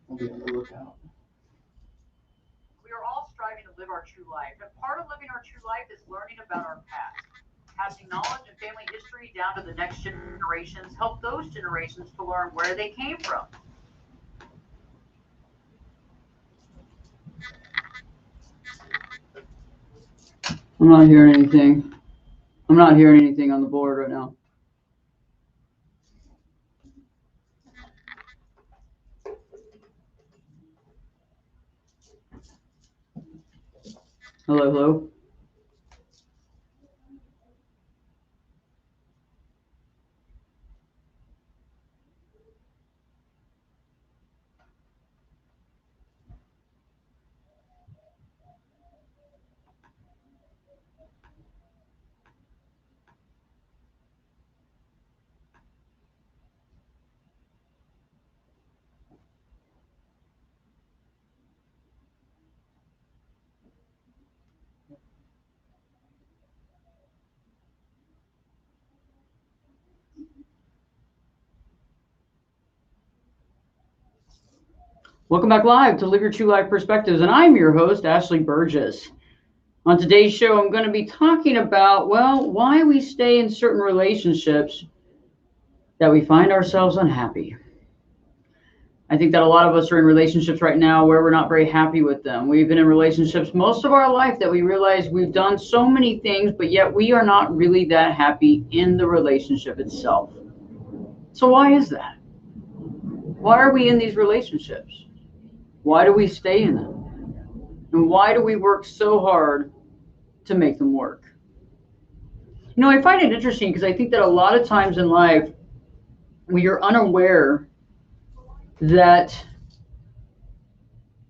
We'll be on the lookout. We are all striving to live our true life, and part of living our true life is learning about our past. Passing knowledge and family history down to the next generations help those generations to learn where they came from. I'm not hearing anything. I'm not hearing anything on the board right now. Hello, hello. Welcome back live to Live Your True Life Perspectives, and I'm your host, Ashley Berges. On today's show, I'm going to be talking about, well, why we stay in certain relationships that we find ourselves unhappy. I think that a lot of us are in relationships right now where we're not very happy with them. We've been in relationships most of our life that we realize we've done so many things, but yet we are not really that happy in the relationship itself. So why is that? Why are we in these relationships? Why do we stay in them? And why do we work so hard to make them work? You know, I find it interesting because I think that a lot of times in life, we are unaware that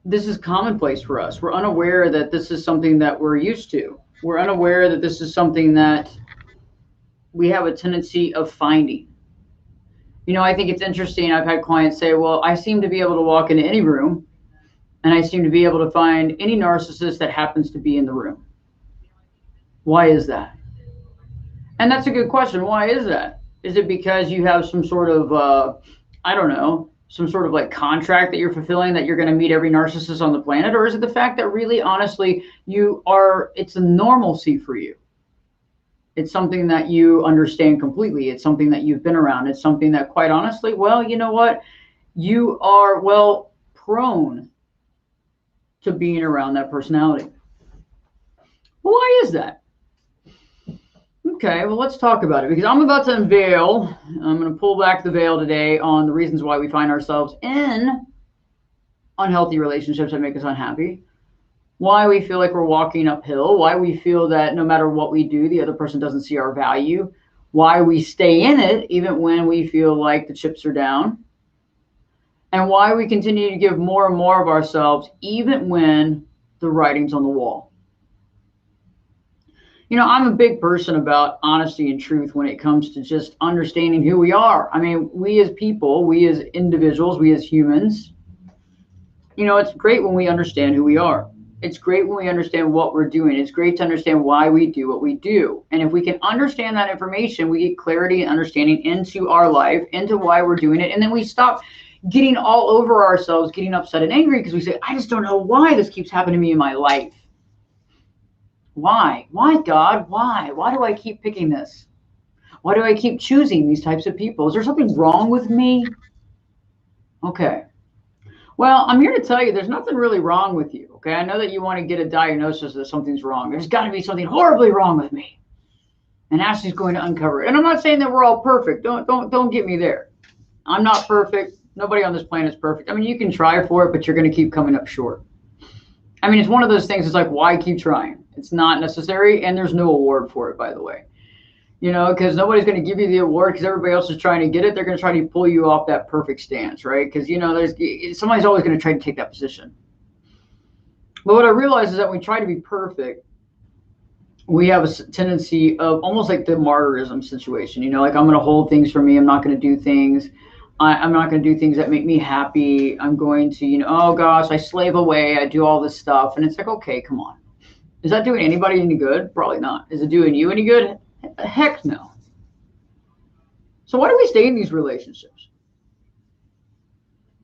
this is commonplace for us. We're unaware that this is something that we're used to. We're unaware that this is something that we have a tendency of finding. You know, I think it's interesting. I've had clients say, well, I seem to be able to walk into any room and I seem to be able to find any narcissist that happens to be in the room. Why is that? And that's a good question. Why is that? Is it because you have some sort of, I don't know, some sort of like contract that you're fulfilling that you're going to meet every narcissist on the planet? Or is it the fact that really, honestly, it's a normalcy for you? It's something that you understand completely. It's something that you've been around. It's something that, quite honestly, well, you know what? You are, well, prone to being around that personality. Well, why is that? Okay, well, let's talk about it because I'm about to unveil, I'm going to pull back the veil today on the reasons why we find ourselves in unhealthy relationships that make us unhappy, why we feel like we're walking uphill, why we feel that no matter what we do, the other person doesn't see our value, why we stay in it even when we feel like the chips are down, and why we continue to give more and more of ourselves even when the writing's on the wall. You know, I'm a big person about honesty and truth when it comes to just understanding who we are. I mean, we as people, we as individuals, we as humans, you know, it's great when we understand who we are. It's great when we understand what we're doing. It's great to understand why we do what we do. And if we can understand that information, we get clarity and understanding into our life, into why we're doing it. And then we stop getting all over ourselves, getting upset and angry because we say, I just don't know why this keeps happening to me in my life. Why? Why, God? Why? Why do I keep picking this? Why do I keep choosing these types of people? Is there something wrong with me? Okay. Well, I'm here to tell you there's nothing really wrong with you. Okay. I know that you want to get a diagnosis that something's wrong. There's got to be something horribly wrong with me. And Ashley's going to uncover it. And I'm not saying that we're all perfect. Don't get me there. I'm not perfect. Nobody on this planet is perfect. I mean, you can try for it, but you're going to keep coming up short. I mean, it's one of those things. It's like, why keep trying? It's not necessary, and there's no award for it, by the way. You know, because nobody's going to give you the award because everybody else is trying to get it. They're going to try to pull you off that perfect stance, right? Because, you know, somebody's always going to try to take that position. But what I realize is that when we try to be perfect, we have a tendency of almost like the martyrism situation. You know, like I'm going to hold things for me. I'm not going to do things. I'm not going to do things that make me happy. I'm going to, you know, oh gosh, I slave away. I do all this stuff. And it's like, okay, come on. Is that doing anybody any good? Probably not. Is it doing you any good? Heck no. So why do we stay in these relationships?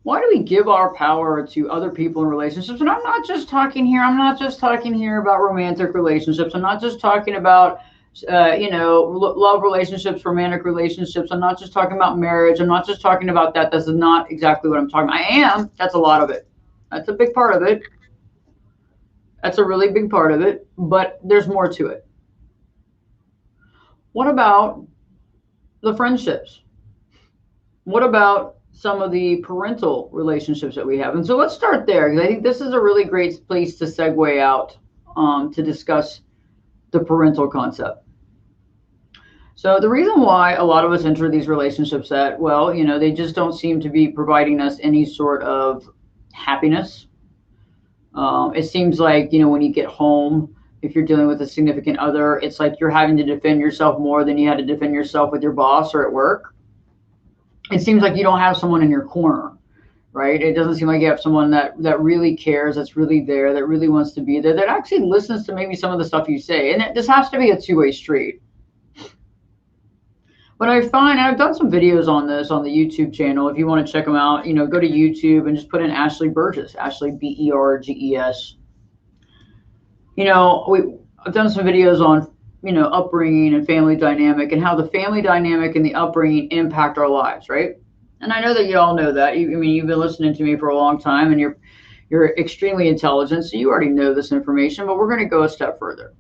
Why do we give our power to other people in relationships? And I'm not just talking here. I'm not just talking here about romantic relationships. I'm not just talking about, love relationships, romantic relationships. I'm not just talking about marriage. I'm not just talking about that. That's not exactly what I'm talking about. I am. That's a lot of it. That's a big part of it. That's a really big part of it. But there's more to it. What about the friendships? What about some of the parental relationships that we have? And so let's start there, because I think this is a really great place to segue out to discuss the parental concept. So the reason why a lot of us enter these relationships that, well, they just don't seem to be providing us any sort of happiness. It seems like, when you get home, if you're dealing with a significant other, it's like you're having to defend yourself more than you had to defend yourself with your boss or at work. It seems like you don't have someone in your corner, right? It doesn't seem like you have someone that really cares, that's really there, that really wants to be there, that actually listens to maybe some of the stuff you say. And this has to be a two-way street. But I find, and I've done some videos on this on the YouTube channel. If you want to check them out, go to YouTube and just put in Ashley Berges, Ashley Berges. I've done some videos on, upbringing and family dynamic, and how the family dynamic and the upbringing impact our lives, right? And I know that you all know that. You've been listening to me for a long time, and you're extremely intelligent, so you already know this information, but we're going to go a step further.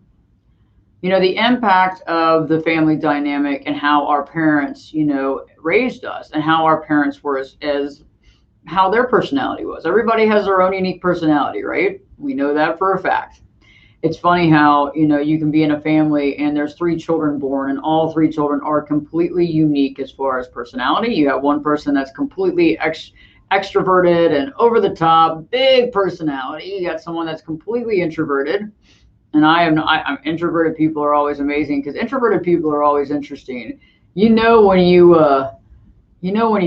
The impact of the family dynamic and how our parents, raised us, and how our parents were as how their personality was. Everybody has their own unique personality, right? We know that for a fact. It's funny how, you can be in a family and there's 3 children born, and all 3 children are completely unique as far as personality. You have one person that's completely extroverted and over the top, big personality. You got someone that's completely introverted. And I'm introverted people are always amazing, because introverted people are always interesting. When you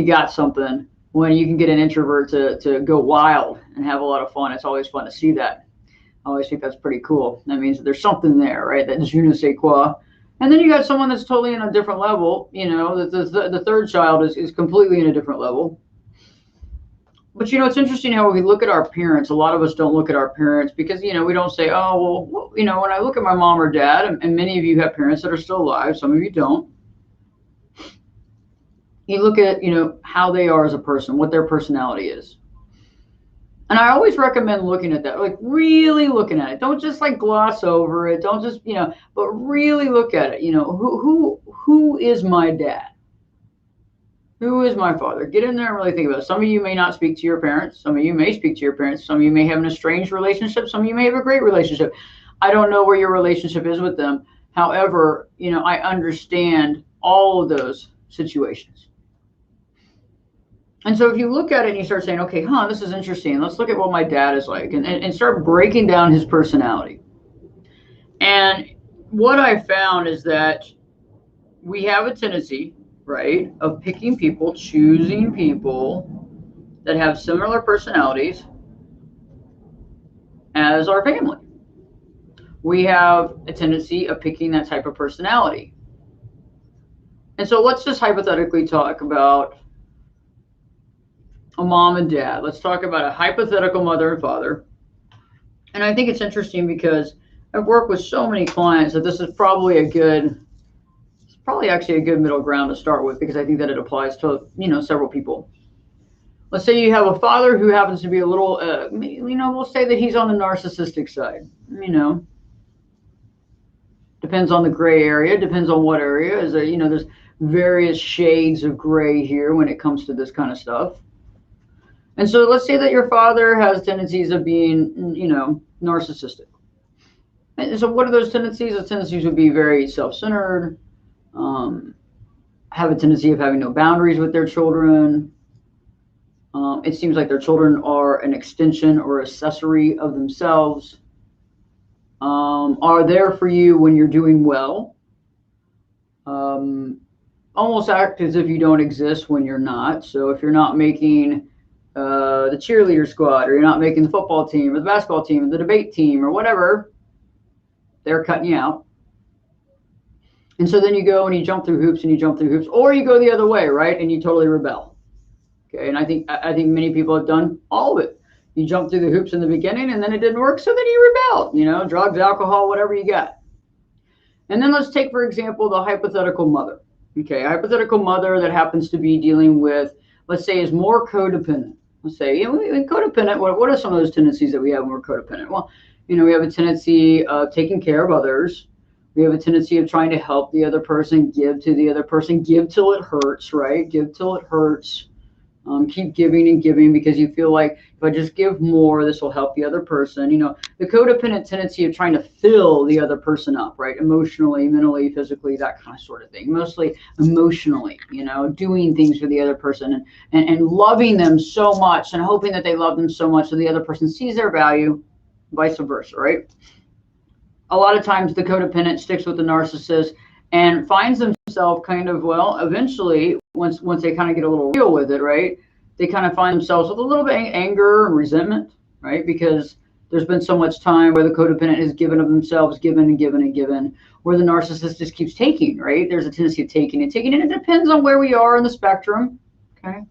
got something, when you can get an introvert to go wild and have a lot of fun. It's always fun to see that. I always think that's pretty cool. That means that there's something there, right? That je ne sais quoi. And then you got someone that's totally in a different level. The third child is completely in a different level. But it's interesting how we look at our parents. A lot of us don't look at our parents because, we don't say, oh, well, when I look at my mom or dad, and many of you have parents that are still alive, some of you don't. You look at, how they are as a person, what their personality is. And I always recommend looking at that, like really looking at it. Don't just like gloss over it. Don't just, but really look at it. Who is my dad? Who is my father? Get in there and really think about it. Some of you may not speak to your parents. Some of you may speak to your parents. Some of you may have an estranged relationship. Some of you may have a great relationship. I don't know where your relationship is with them. However, I understand all of those situations. And so if you look at it and you start saying, okay, this is interesting. Let's look at what my dad is like, and start breaking down his personality. And what I found is that we have a tendency, right, of picking people, choosing people that have similar personalities as our family. We have a tendency of picking that type of personality. And so let's just hypothetically talk about a mom and dad. Let's talk about a hypothetical mother and father. And I think it's interesting because I've worked with so many clients that this is probably actually a good middle ground to start with, because I think that it applies to, several people. Let's say you have a father who happens to be a little, we'll say that he's on the narcissistic side, depends on the gray area, depends on what area. There's various shades of gray here when it comes to this kind of stuff. And so let's say that your father has tendencies of being, narcissistic. And so what are those tendencies? Those tendencies would be very self-centered, have a tendency of having no boundaries with their children. It seems like their children are an extension or accessory of themselves. Are there for you when you're doing well. Almost act as if you don't exist when you're not. So if you're not making the cheerleader squad, or you're not making the football team or the basketball team or the debate team or whatever, they're cutting you out. And so then you go and you jump through hoops, or you go the other way, right? And you totally rebel. Okay, and I think many people have done all of it. You jump through the hoops in the beginning, and then it didn't work, so then you rebelled. Drugs, alcohol, whatever you got. And then let's take, for example, the hypothetical mother. Okay, a hypothetical mother that happens to be dealing with, let's say, is more codependent. Let's say, codependent, what are some of those tendencies that we have when we're codependent? Well, we have a tendency of taking care of others. We have a tendency of trying to help the other person, give to the other person, give till it hurts, right? Give till it hurts. Keep giving and giving because you feel like if I just give more, this will help the other person. The codependent tendency of trying to fill the other person up, right? Emotionally, mentally, physically, that kind of sort of thing. Mostly emotionally, doing things for the other person and loving them so much and hoping that they love them so much so the other person sees their value, vice versa, right? A lot of times the codependent sticks with the narcissist and finds themselves kind of, eventually, once they kind of get a little real with it, right, they kind of find themselves with a little bit of anger and resentment, right, because there's been so much time where the codependent has given of themselves, given and given and given, where the narcissist just keeps taking, right? There's a tendency of taking and taking, and it depends on where we are in the spectrum, okay?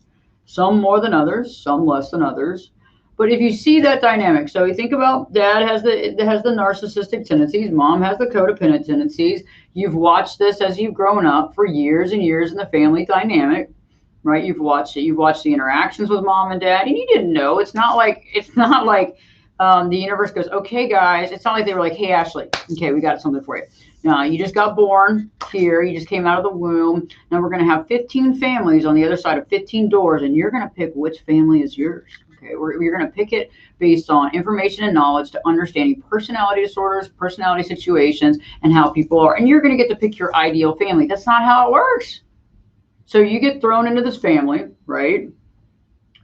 Some more than others, some less than others. But if you see that dynamic, so you think about dad has the narcissistic tendencies, mom has the codependent tendencies. You've watched this as you've grown up for years and years in the family dynamic, right? You've watched it. You've watched the interactions with mom and dad, and you didn't know. It's not like the universe goes, okay, guys. It's not like they were like, hey, Ashley, okay, we got something for you. No, you just got born here. You just came out of the womb. Now we're going to have 15 families on the other side of 15 doors, and you're going to pick which family is yours. Okay, you're going to pick it based on information and knowledge to understanding personality disorders, personality situations, and how people are. And you're going to get to pick your ideal family. That's not how it works. So you get thrown into this family, right?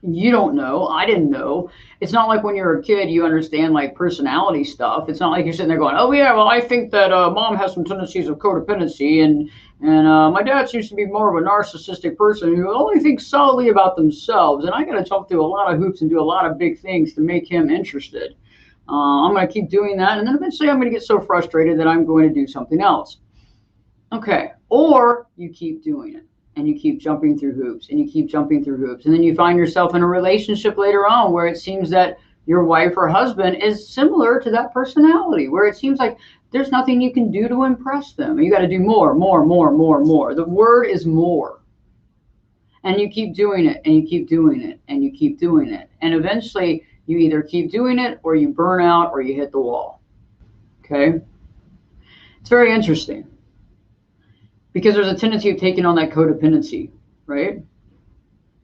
You don't know. I didn't know. It's not like when you're a kid, you understand like personality stuff. It's not like you're sitting there going, oh, yeah, well, I think that mom has some tendencies of codependency and my dad seems to be more of a narcissistic person who only thinks solely about themselves. And I got to jump through a lot of hoops and do a lot of big things to make him interested. I'm going to keep doing that. And then eventually I'm going to get so frustrated that I'm going to do something else. Okay. Or you keep doing it. And you keep jumping through hoops and you keep jumping through hoops. And then you find yourself in a relationship later on where it seems that your wife or husband is similar to that personality, where it seems like there's nothing you can do to impress them. You got to do more. The word is more. And you keep doing it and you keep doing it and you keep doing it. And eventually you either keep doing it or you burn out or you hit the wall. Okay? It's very interesting. Because there's a tendency of taking on that codependency, right?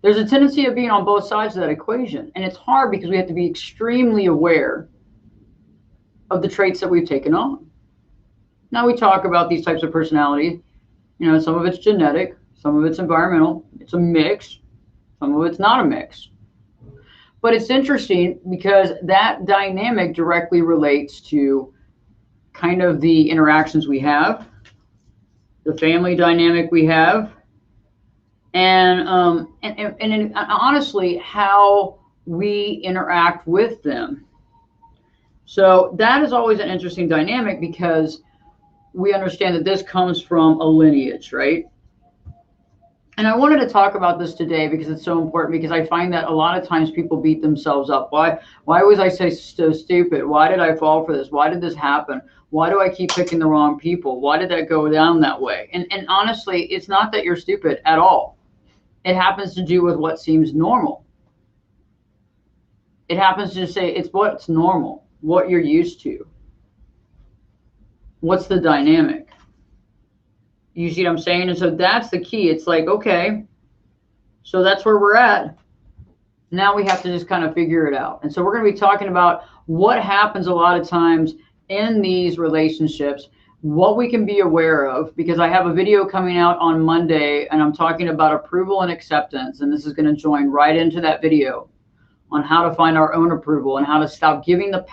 There's a tendency of being on both sides of that equation. And it's hard because we have to be extremely aware of the traits that we've taken on. Now we talk about these types of personalities. Some of it's genetic, some of it's environmental. It's a mix. Some of it's not a mix. But it's interesting because that dynamic directly relates to kind of the interactions we have, the family dynamic we have, and honestly, how we interact with them. So that is always an interesting dynamic because we understand that this comes from a lineage, right? And I wanted to talk about this today because it's so important, because I find that a lot of times people beat themselves up. Why was I so stupid? Why did I fall for this? Why did this happen? Why do I keep picking the wrong people? Why did that go down that way? And honestly, it's not that you're stupid at all. It happens to do with what seems normal. It happens to say it's what's normal, what you're used to. What's the dynamic? You see what I'm saying? And so that's the key. It's like, okay, so that's where we're at. Now we have to just kind of figure it out. And so we're going to be talking about what happens a lot of times in these relationships, what we can be aware of, because I have a video coming out on Monday and I'm talking about approval and acceptance. And this is going to join right into that video on how to find our own approval and how to stop giving our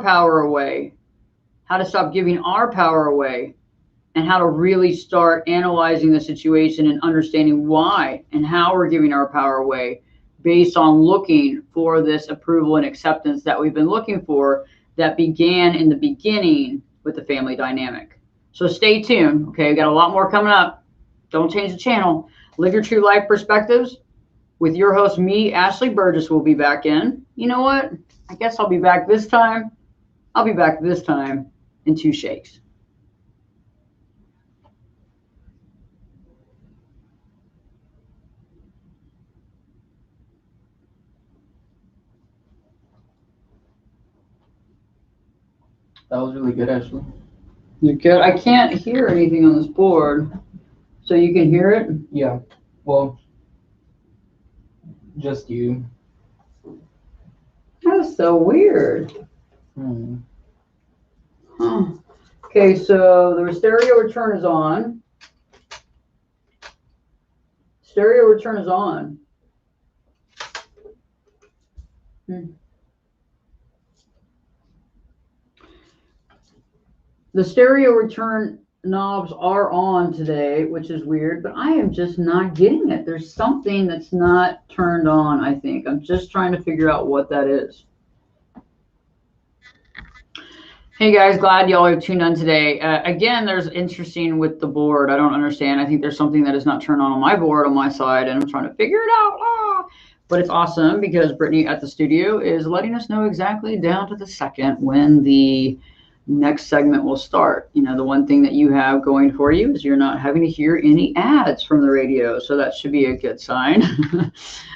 power away, how to stop giving our power away, and how to really start analyzing the situation and understanding why and how we're giving our power away based on looking for this approval and acceptance that we've been looking for, that began in the beginning with the family dynamic. So stay tuned. Okay, we got a lot more coming up. Don't change the channel. Live your true life perspectives. with your host, me, Ashley Berges, will be back in. You know what? I guess I'll be back this time. I'll be back this time in 2 shakes. That was really good, Ashley. You're good. I can't hear anything on this board. So you can hear it? Yeah. Well, just you. That's so weird. Hmm. Huh. Okay, so the stereo return is on. Stereo return is on. The stereo return knobs are on today, which is weird, but I am just not getting it. There's something that's not turned on, I think. I'm just trying to figure out what that is. Hey guys, glad y'all are tuned in today. Again, there's interesting with the board. I don't understand. I think there's something that is not turned on my board on my side, and I'm trying to figure it out. But it's awesome because Brittany at the studio is letting us know exactly down to the second when the next segment will start. You know, the one thing that you have going for you is you're not having to hear any ads from the radio, so that should be a good sign.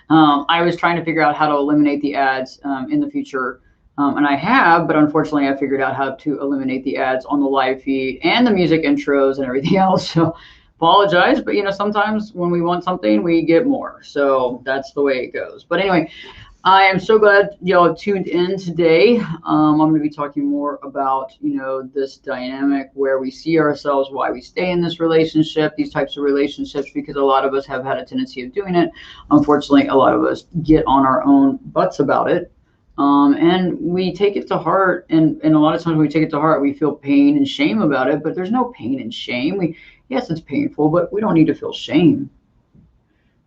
I was trying to figure out how to eliminate the ads in the future. And I have, but unfortunately I figured out how to eliminate the ads on the live feed and the music intros and everything else. So apologize, but you know, sometimes when we want something, we get more. So that's the way it goes. But anyway, I am so glad y'all have tuned in today. I'm going to be talking more about, you know, this dynamic where we see ourselves, why we stay in this relationship, these types of relationships, because a lot of us have had a tendency of doing it. Unfortunately, a lot of us get on our own butts about it. And we take it to heart, and a lot of times when we take it to heart, we feel pain and shame about it, but there's no pain and shame. Yes, it's painful, but we don't need to feel shame.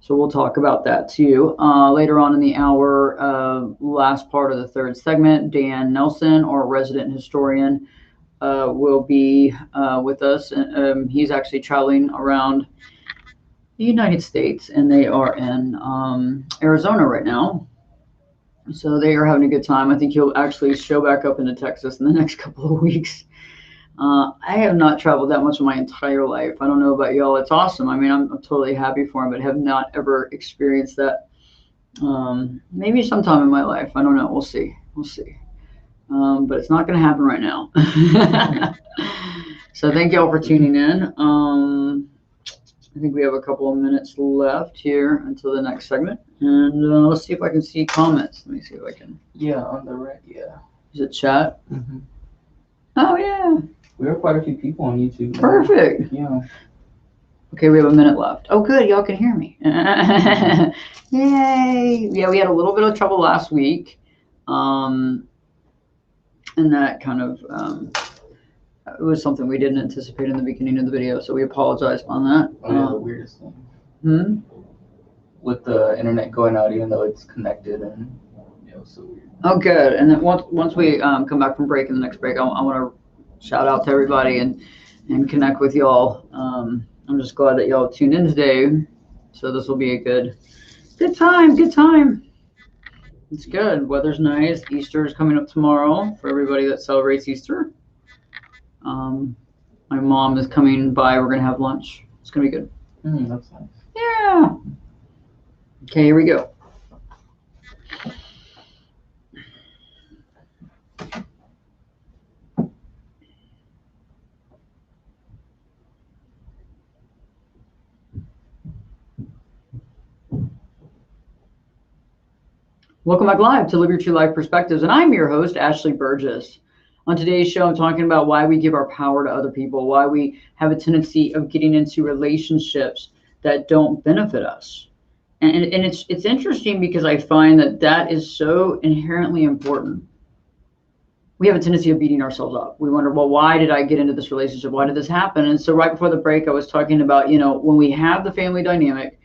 So we'll talk about that too. Later on in the hour, last part of the third segment, Dan Nelson, our resident historian, will be with us. He's actually traveling around the United States, and they are in Arizona right now. So they are having a good time. I think he'll actually show back up into Texas in the next couple of weeks. I have not traveled that much in my entire life. I don't know about y'all. It's awesome. I mean, I'm totally happy for him, but have not ever experienced that. Maybe sometime in my life. I don't know. We'll see. We'll see. But it's not going to happen right now. So thank y'all for tuning in. I think we have a couple of minutes left here until the next segment. And let's see if I can see comments. Let me see if I can. Yeah, on the right, yeah. Is it chat? Mm-hmm. Oh, yeah. We have quite a few people on YouTube. Perfect. Yeah. Okay, we have a minute left. Oh, good. Y'all can hear me. Yay. Yeah, we had a little bit of trouble last week. And that kind of... it was something we didn't anticipate in the beginning of the video, so we apologize on that. Oh, yeah, the weirdest thing. With the internet going out, even though it's connected, and it was so weird. Oh, good. And then once we come back from break in the next break, I want to shout out to everybody and connect with y'all. I'm just glad that y'all tuned in today. So this will be a good time. Good time. It's good. Weather's nice. Easter is coming up tomorrow for everybody that celebrates Easter. My mom is coming by. We're going to have lunch. It's going to be good. That's nice. Yeah. Okay, here we go. Welcome back live to Live Your True Life Perspectives, and I'm your host, Ashley Berges. On today's show, I'm talking about why we give our power to other people, why we have a tendency of getting into relationships that don't benefit us. And it's interesting because I find that is so inherently important. We have a tendency of beating ourselves up. We wonder, well, why did I get into this relationship? Why did this happen? And so right before the break, I was talking about, you know, when we have the family dynamic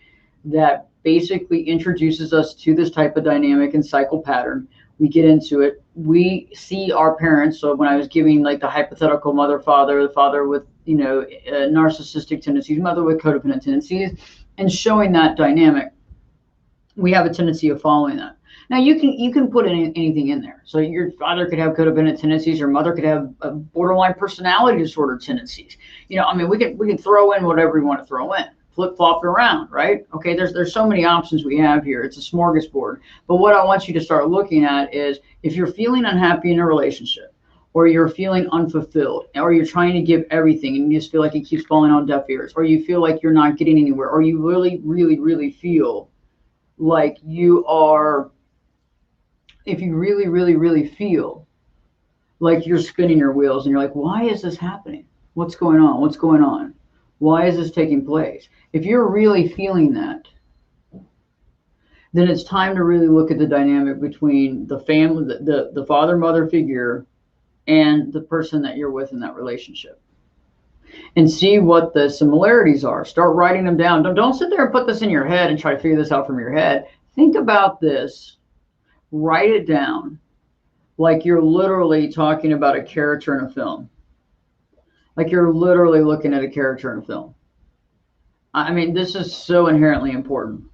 that basically introduces us to this type of dynamic and cycle pattern, we get into it. We see our parents. So when I was giving like the hypothetical mother, father, the father with, you know, narcissistic tendencies, mother with codependent tendencies, and showing that dynamic, we have a tendency of following that. Now you can put anything in there. So your father could have codependent tendencies, your mother could have borderline personality disorder tendencies. I mean, we can throw in whatever we want to throw in, flip flop it around, right? Okay, there's so many options we have here. It's a smorgasbord. But what I want you to start looking at is if you're feeling unhappy in a relationship, or you're feeling unfulfilled, or you're trying to give everything and you just feel like it keeps falling on deaf ears, or you feel like you're not getting anywhere, or you really, really, really feel like you are, if you really, really, really feel like you're spinning your wheels and you're like, why is this happening? What's going on? What's going on? Why is this taking place? If you're really feeling that, then it's time to really look at the dynamic between the family, the father, mother figure, and the person that you're with in that relationship, and see what the similarities are. Start writing them down. Don't sit there and put this in your head and try to figure this out from your head. Think about this. Write it down like you're literally talking about a character in a film. Like you're literally looking at a character in a film. I mean, this is so inherently important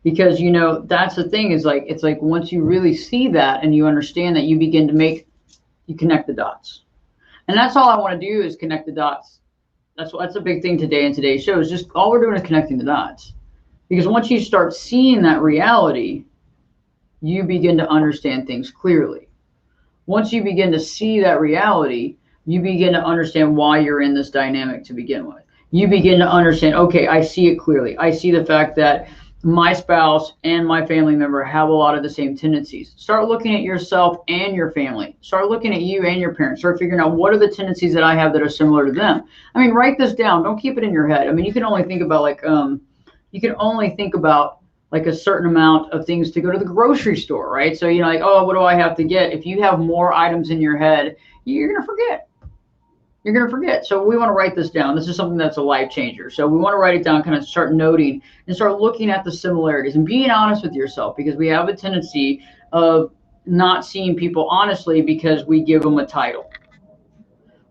because, that's the thing is like, it's like once you really see that and you understand that, you begin to you connect the dots. And that's all I want to do is connect the dots. That's a big thing today in today's show is just all we're doing is connecting the dots. Because once you start seeing that reality, you begin to understand things clearly. Once you begin to see that reality, you begin to understand why you're in this dynamic to begin with. You begin to understand, okay, I see it clearly. I see the fact that my spouse and my family member have a lot of the same tendencies. Start looking at yourself and your family. Start looking at you and your parents. Start figuring out what are the tendencies that I have that are similar to them. I mean, write this down. Don't keep it in your head. I mean, you can only think about like a certain amount of things to go to the grocery store, right? So, like, oh, what do I have to get? If you have more items in your head, you're going to forget. You're going to forget. So we want to write this down. This is something that's a life changer. So we want to write it down, kind of start noting and start looking at the similarities and being honest with yourself, because we have a tendency of not seeing people honestly because we give them a title.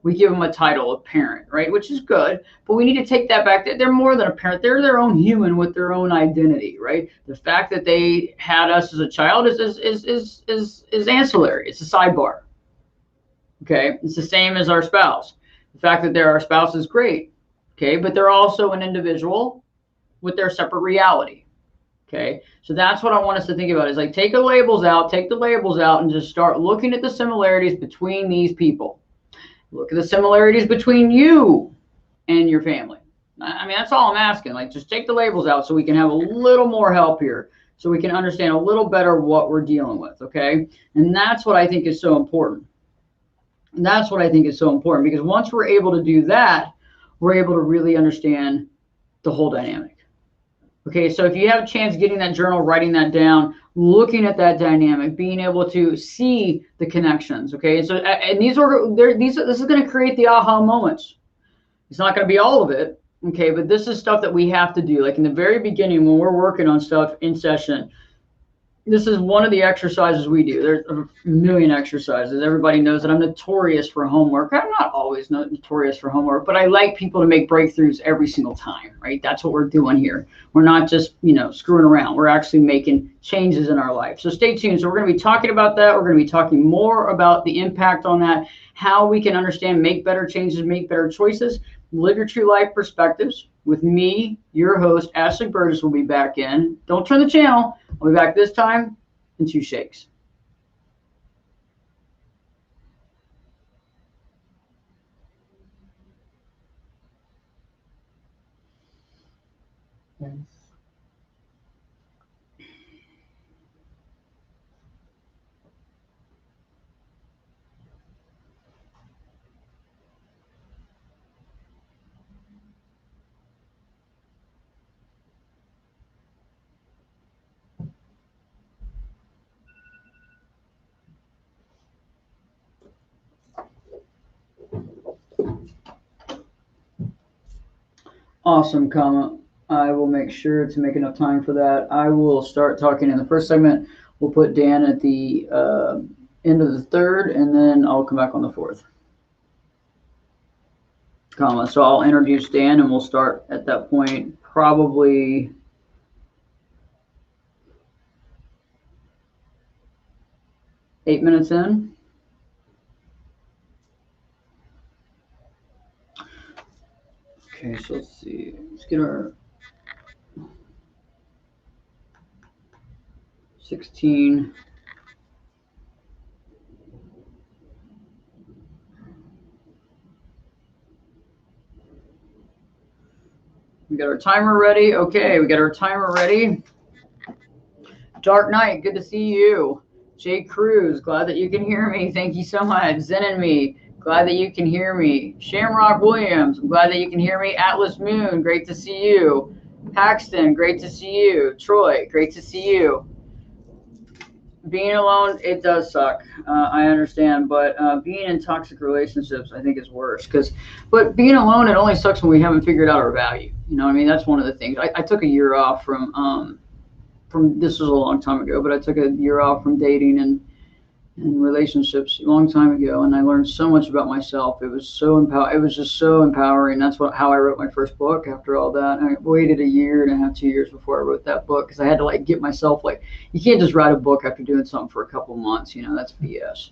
We give them a title of parent, right? Which is good, but we need to take that back. They're more than a parent. They're their own human with their own identity, right? The fact that they had us as a child is ancillary. It's a sidebar. Okay, it's the same as our spouse. The fact that they're our spouse is great. Okay, but they're also an individual with their separate reality. Okay, so that's what I want us to think about is like take the labels out, and just start looking at the similarities between these people. Look at the similarities between you and your family. I mean, that's all I'm asking. Like, just take the labels out so we can have a little more help here, so we can understand a little better what we're dealing with, okay? And that's what I think is so important. And that's what I think is so important, because once we're able to do that, we're able to really understand the whole dynamic. Okay, so if you have a chance getting that journal, writing that down, looking at that dynamic, being able to see the connections, okay? So, and this is going to create the aha moments. It's not going to be all of it, okay? But this is stuff that we have to do. Like in the very beginning, when we're working on stuff in session, this is one of the exercises we do. There's a million exercises. Everybody knows that I'm notorious for homework. I'm not always notorious for homework, but I like people to make breakthroughs every single time, right? That's what we're doing here. We're not just, screwing around. We're actually making changes in our life. So stay tuned. So we're going to be talking about that. We're going to be talking more about the impact on that, how we can understand, make better changes, make better choices, live your true life perspectives. With me, your host, Ashley Berges, will be back in. Don't turn the channel. I'll be back this time in 2 shakes. Nice. Awesome comment. I will make sure to make enough time for that. I will start talking in the first segment. We'll put Dan at the end of the third, and then I'll come back on the fourth comment. So I'll introduce Dan, and we'll start at that point, probably 8 minutes in. Okay, so let's see. Let's get our 16. We got our timer ready. Okay, we got our timer ready. Dark Knight, good to see you. Jay Cruz, glad that you can hear me. Thank you so much. Zen and me, glad that you can hear me. Shamrock Williams, I'm glad that you can hear me. Atlas Moon, great to see you. Paxton, great to see you. Troy, great to see you. Being alone, it does suck. I understand, but being in toxic relationships, I think is worse. But being alone, it only sucks when we haven't figured out our value. You know what I mean? That's one of the things. I took a year off from this was a long time ago, but I took a year off from dating and relationships a long time ago, and I learned so much about myself. It was just so empowering. That's how I wrote my first book. After all that, I waited a year and a half, 2 years before I wrote that book, because I had to like get myself, like, you can't just write a book after doing something for a couple months. You know, that's BS.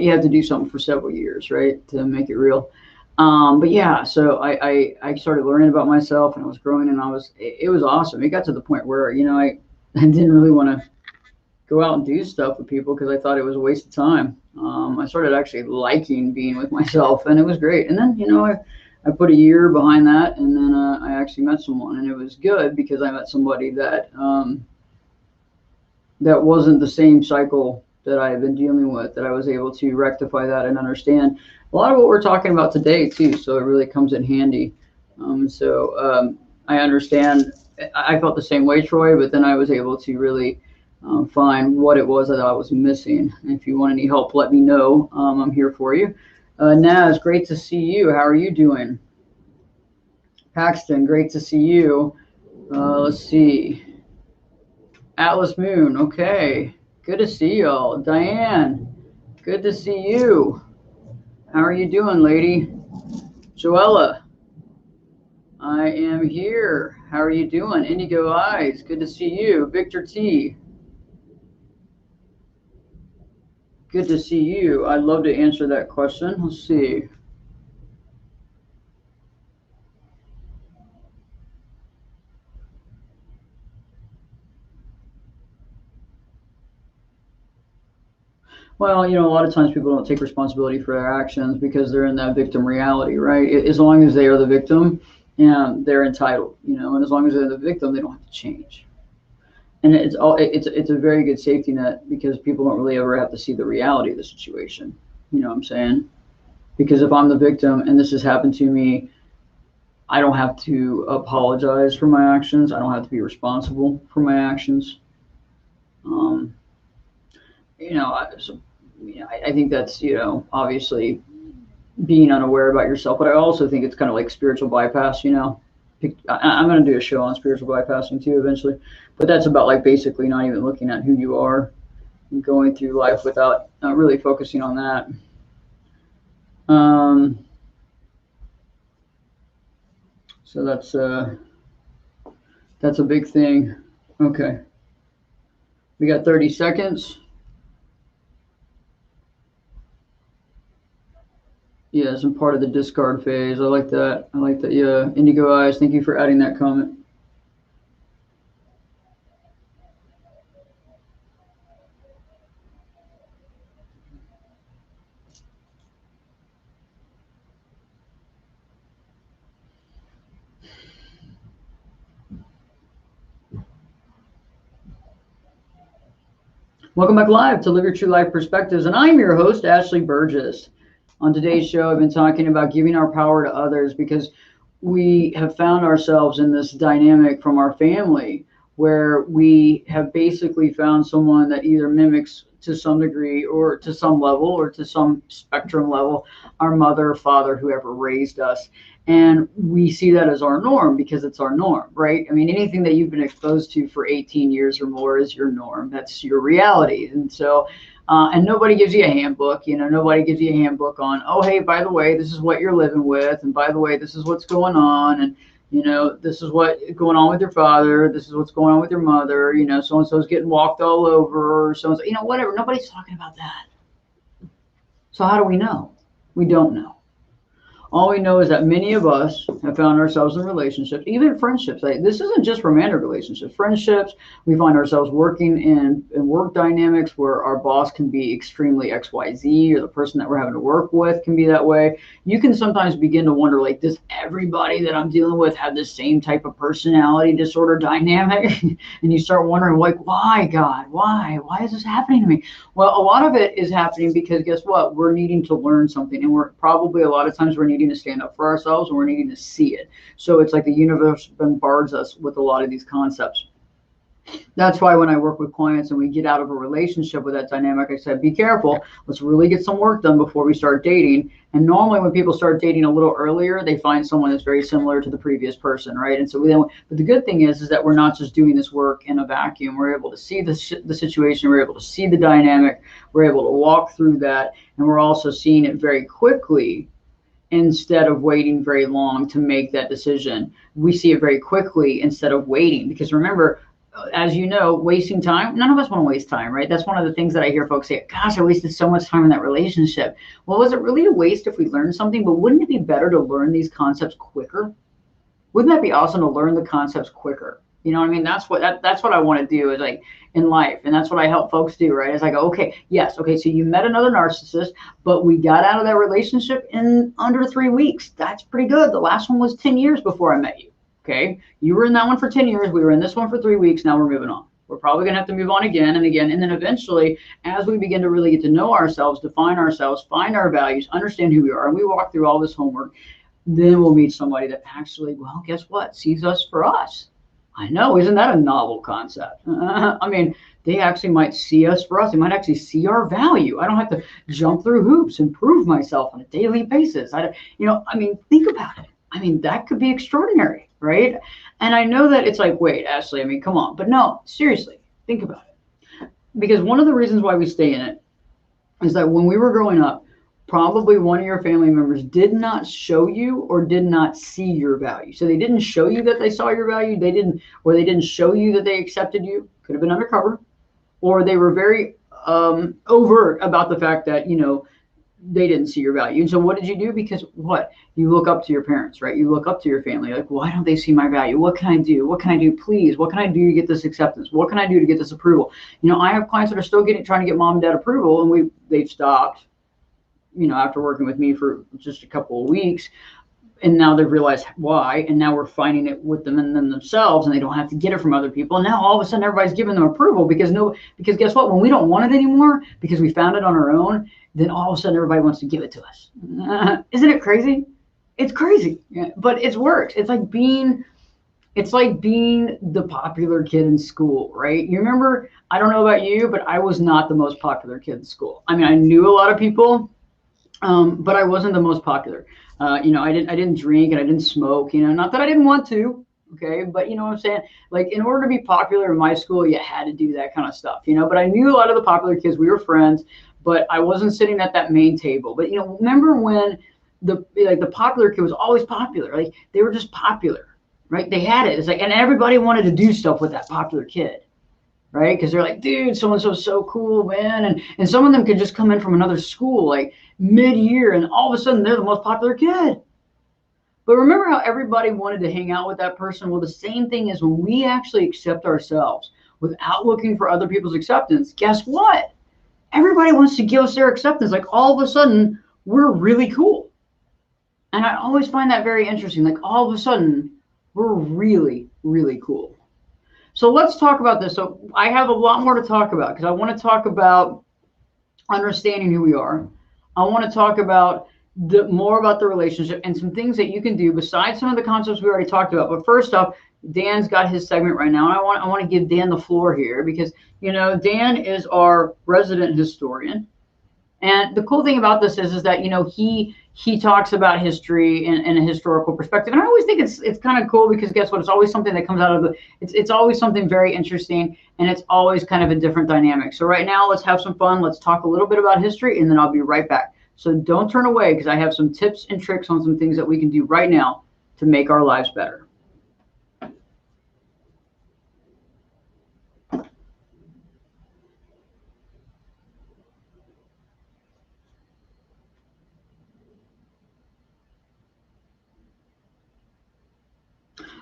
You have to do something for several years, right, to make it real. But yeah, so I started learning about myself, and I was growing, and it was awesome. It got to the point where, you know, I didn't really want to go out and do stuff with people because I thought it was a waste of time. I started actually liking being with myself, and it was great. And then, you know, I put a year behind that, and then I actually met someone, and it was good because I met somebody that that wasn't the same cycle that I had been dealing with, that I was able to rectify that and understand a lot of what we're talking about today too. So it really comes in handy. I understand. I felt the same way, Troy, but then I was able to really find what it was that I was missing. And if you want any help, let me know. I'm here for you. Naz, great to see you. How are you doing? Paxton, great to see you. Let's see. Atlas Moon, okay. Good to see y'all. Diane, good to see you. How are you doing, lady? Joella, I am here. How are you doing? Indigo Eyes, good to see you. Victor T, good to see you. I'd love to answer that question. Let's see. Well, you know, a lot of times people don't take responsibility for their actions because they're in that victim reality, right? As long as they are the victim, and they're entitled, you know, and as long as they're the victim, they don't have to change. And it's a very good safety net, because people don't really ever have to see the reality of the situation. You know what I'm saying? Because if I'm the victim and this has happened to me, I don't have to apologize for my actions. I don't have to be responsible for my actions. You know, I think that's, you know, obviously being unaware about yourself, but I also think it's kind of like spiritual bypass, you know. I'm going to do a show on spiritual bypassing too eventually, but that's about like basically not even looking at who you are and going through life without really focusing on that. So that's a big thing. Okay. We got 30 seconds. Yes, I'm part of the discard phase. I like that. I like that. Yeah. Indigo Eyes, thank you for adding that comment. Welcome back live to Live Your True Life Perspectives, and I'm your host, Ashley Berges. On today's show, I've been talking about giving our power to others, because we have found ourselves in this dynamic from our family where we have basically found someone that either mimics to some degree or to some level or to some spectrum level our mother, father, whoever raised us. And we see that as our norm because it's our norm, right? I mean, anything that you've been exposed to for 18 years or more is your norm. That's your reality. And so, and nobody gives you a handbook, you know, nobody gives you a handbook on, oh, hey, by the way, this is what you're living with. And by the way, this is what's going on. And, You know, this is what's going on with your father. This is what's going on with your mother. You know, so and so's getting walked all over. So and so, you know, whatever. Nobody's talking about that. So how do we know? We don't know. All we know is that many of us have found ourselves in relationships, even friendships. Like, this isn't just romantic relationships. Friendships, we find ourselves working in work dynamics where our boss can be extremely XYZ, or the person that we're having to work with can be that way. You can sometimes begin to wonder, like, does everybody that I'm dealing with have the same type of personality disorder dynamic? And you start wondering, like, why, God? Why? Why is this happening to me? Well, a lot of it is happening because guess what? We're needing to learn something, and we're probably a lot of times we're needing to stand up for ourselves, and we're needing to see it. So it's like the universe bombards us with a lot of these concepts. That's why when I work with clients and we get out of a relationship with that dynamic, I said, be careful. Let's really get some work done before we start dating. And normally when people start dating a little earlier, they find someone that's very similar to the previous person, right? And so but the good thing is that we're not just doing this work in a vacuum. We're able to see the situation. We're able to see the dynamic. We're able to walk through that. And we're also seeing it very quickly instead of waiting very long to make that decision. We see it very quickly instead of waiting, because remember, as you know, wasting time, none of us want to waste time, right? That's one of the things that I hear folks say, gosh, I wasted so much time in that relationship. Well, was it really a waste if we learned something? But wouldn't it be better to learn these concepts quicker? Wouldn't that be awesome to learn the concepts quicker? You know what I mean? That's what I want to do, is like in life. And that's what I help folks do, right? It's like, okay, yes, okay, so you met another narcissist, but we got out of that relationship in under 3 weeks. That's pretty good. The last one was 10 years before I met you. Okay, you were in that one for 10 years. We were in this one for 3 weeks. Now we're moving on. We're probably going to have to move on again and again. And then eventually, as we begin to really get to know ourselves, define ourselves, find our values, understand who we are, and we walk through all this homework, then we'll meet somebody that actually, well, guess what? Sees us for us. I know, isn't that a novel concept? I mean, they actually might see us for us. They might actually see our value. I don't have to jump through hoops and prove myself on a daily basis. Think about it. I mean, that could be extraordinary, right? And I know that it's like, wait, Ashley, I mean, come on. But no, seriously, think about it. Because one of the reasons why we stay in it is that when we were growing up, probably one of your family members did not show you or did not see your value. So they didn't show you that they saw your value. They didn't show you that they accepted you. Could have been undercover. Or they were very overt about the fact that, you know, they didn't see your value. And so what did you do? Because what? You look up to your parents, right? You look up to your family. Like, why don't they see my value? What can I do? What can I do, please? What can I do to get this acceptance? What can I do to get this approval? You know, I have clients that are still trying to get mom and dad approval, and they've stopped, you know, after working with me for just a couple of weeks. And now they've realized why, and now we're finding it with them and themselves, and they don't have to get it from other people. And now all of a sudden everybody's giving them approval because guess what? When we don't want it anymore because we found it on our own, then all of a sudden everybody wants to give it to us. Isn't it crazy? It's crazy, but it works. It's like being the popular kid in school, right? You remember, I don't know about you, but I was not the most popular kid in school. I mean, I knew a lot of people, but I wasn't the most popular. You know, I didn't drink and I didn't smoke, you know, not that I didn't want to, okay, but you know what I'm saying? Like, in order to be popular in my school, you had to do that kind of stuff, you know, but I knew a lot of the popular kids, we were friends, but I wasn't sitting at that main table. But, you know, remember when the popular kid was always popular, like they were just popular, right? They had it. It's like, and everybody wanted to do stuff with that popular kid, right? Because they're like, dude, so-and-so's so cool, man. And some of them could just come in from another school, like mid-year, and all of a sudden they're the most popular kid. But remember how everybody wanted to hang out with that person? Well, the same thing is when we actually accept ourselves without looking for other people's acceptance, guess what? Everybody wants to give us their acceptance. Like, all of a sudden, we're really cool. And I always find that very interesting. Like, all of a sudden, we're really, really cool. So let's talk about this. So I have a lot more to talk about because I want to talk about understanding who we are. I want to talk about more about the relationship and some things that you can do besides some of the concepts we already talked about. But first off, Dan's got his segment right now. And I want to give Dan the floor here because, you know, Dan is our resident historian. And the cool thing about this is that, you know, he talks about history in a historical perspective. And I always think it's kind of cool because guess what? It's always something that comes out of it's always something very interesting, and it's always kind of a different dynamic. So right now, let's have some fun. Let's talk a little bit about history, and then I'll be right back. So don't turn away because I have some tips and tricks on some things that we can do right now to make our lives better.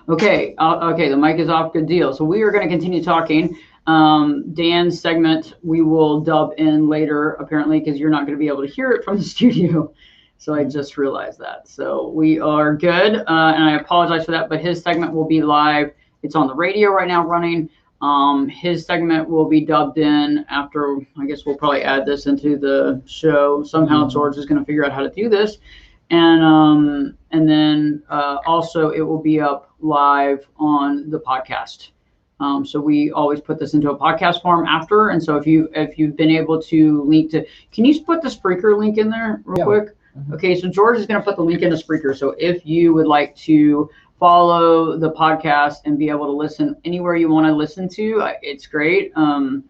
Okay. Okay. The mic is off. Good deal. So we are going to continue talking. Dan's segment we will dub in later, apparently, because you're not going to be able to hear it from the studio. So I just realized that. So we are good. And I apologize for that, but his segment will be live. It's on the radio right now running. His segment will be dubbed in after. I guess we'll probably add this into the show. Somehow George is going to figure out how to do this. And then also it will be up live on the podcast. So we always put this into a podcast form after. And so if you've been able to link to, can you put the Spreaker link in there real quick? Mm-hmm. Okay, so George is going to put the link in the Spreaker. So if you would like to follow the podcast and be able to listen anywhere you want to listen to, it's great. And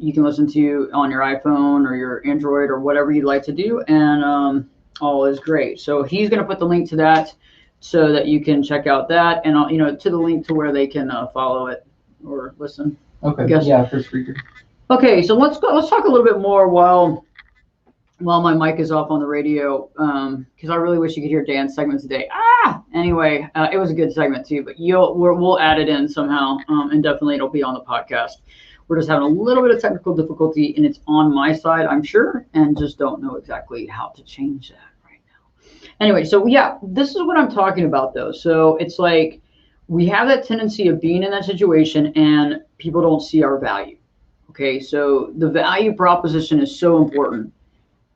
you can listen to on your iPhone or your Android or whatever you'd like to do. And all is great. So he's going to put the link to that so that you can check out that, and to the link to where they can follow it or listen. Okay. Yeah, for Spreaker. Okay, so let's talk a little bit more while my mic is off on the radio, because I really wish you could hear Dan's segment today. Anyway, it was a good segment too, but we'll add it in somehow, and definitely it'll be on the podcast. We're just having a little bit of technical difficulty, and it's on my side, I'm sure, and just don't know exactly how to change that right now. Anyway, so yeah, this is what I'm talking about, though. So it's like we have that tendency of being in that situation, and people don't see our value. Okay, so the value proposition is so important.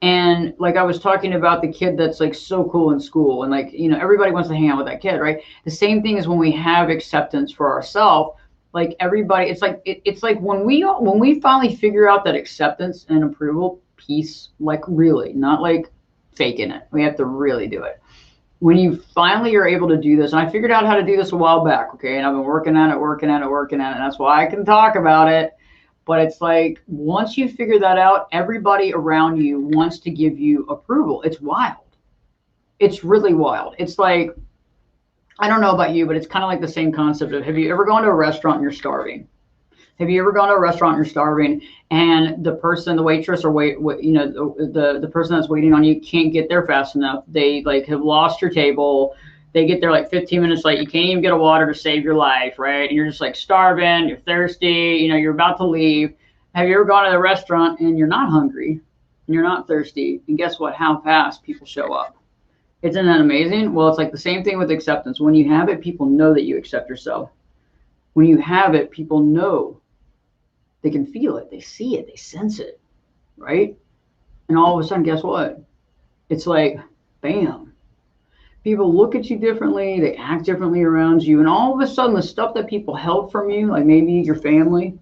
And like I was talking about the kid that's like so cool in school, and like, everybody wants to hang out with that kid, right? The same thing is when we have acceptance for ourselves. Like everybody, it's like when we finally figure out that acceptance and approval piece, like really, not like faking it. We have to really do it. When you finally are able to do this, and I figured out how to do this a while back, okay, and I've been working at it, and that's why I can talk about it. But it's like once you figure that out, everybody around you wants to give you approval. It's wild. It's really wild. It's like, I don't know about you, but it's kind of like the same concept of, have you ever gone to a restaurant and you're starving? Have you ever gone to a restaurant and you're starving, and the waitress or the person that's waiting on you can't get there fast enough? They like have lost your table. They get there like 15 minutes late. You can't even get a water to save your life, right? And you're just like starving. You're thirsty. You're about to leave. Have you ever gone to the restaurant and you're not hungry and you're not thirsty? And guess what? How fast people show up. Isn't that amazing? Well, it's like the same thing with acceptance. When you have it, people know that you accept yourself. When you have it, people know. They can feel it. They see it. They sense it, right? And all of a sudden, guess what? It's like, bam. People look at you differently. They act differently around you. And all of a sudden, the stuff that people held from you, like maybe your family,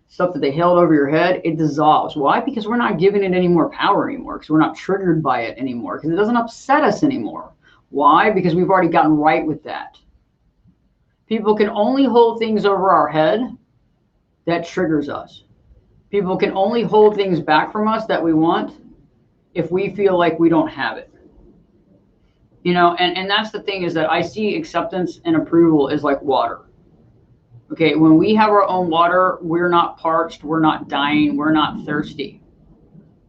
stuff that they held over your head, it dissolves. Why? Because we're not giving it any more power anymore, because we're not triggered by it anymore, because it doesn't upset us anymore. Why? Because we've already gotten right with that. People can only hold things over our head that triggers us. People can only hold things back from us that we want if we feel like we don't have it. And that's the thing, is that I see acceptance and approval as like water. Okay, when we have our own water, we're not parched, we're not dying, we're not thirsty.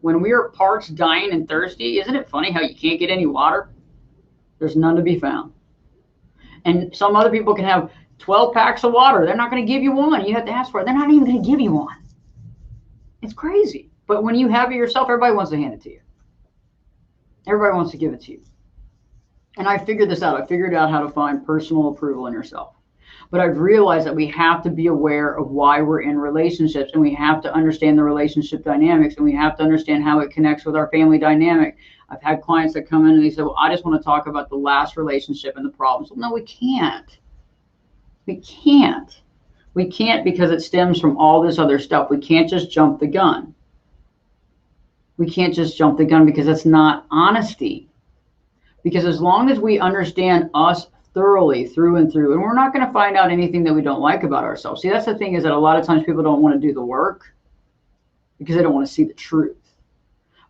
When we are parched, dying, and thirsty, isn't it funny how you can't get any water? There's none to be found. And some other people can have 12 packs of water. They're not going to give you one. You have to ask for it. They're not even going to give you one. It's crazy. But when you have it yourself, everybody wants to hand it to you. Everybody wants to give it to you. And I figured this out. I figured out how to find personal approval in yourself. But I've realized that we have to be aware of why we're in relationships, and we have to understand the relationship dynamics, and we have to understand how it connects with our family dynamic. I've had clients that come in and they say, well, I just want to talk about the last relationship and the problems. Well, no, we can't. We can't. We can't, because it stems from all this other stuff. We can't just jump the gun. We can't just jump the gun, because that's not honesty. Because as long as we understand us thoroughly through and through, and we're not going to find out anything that we don't like about ourselves. See, that's the thing, is that a lot of times people don't want to do the work because they don't want to see the truth.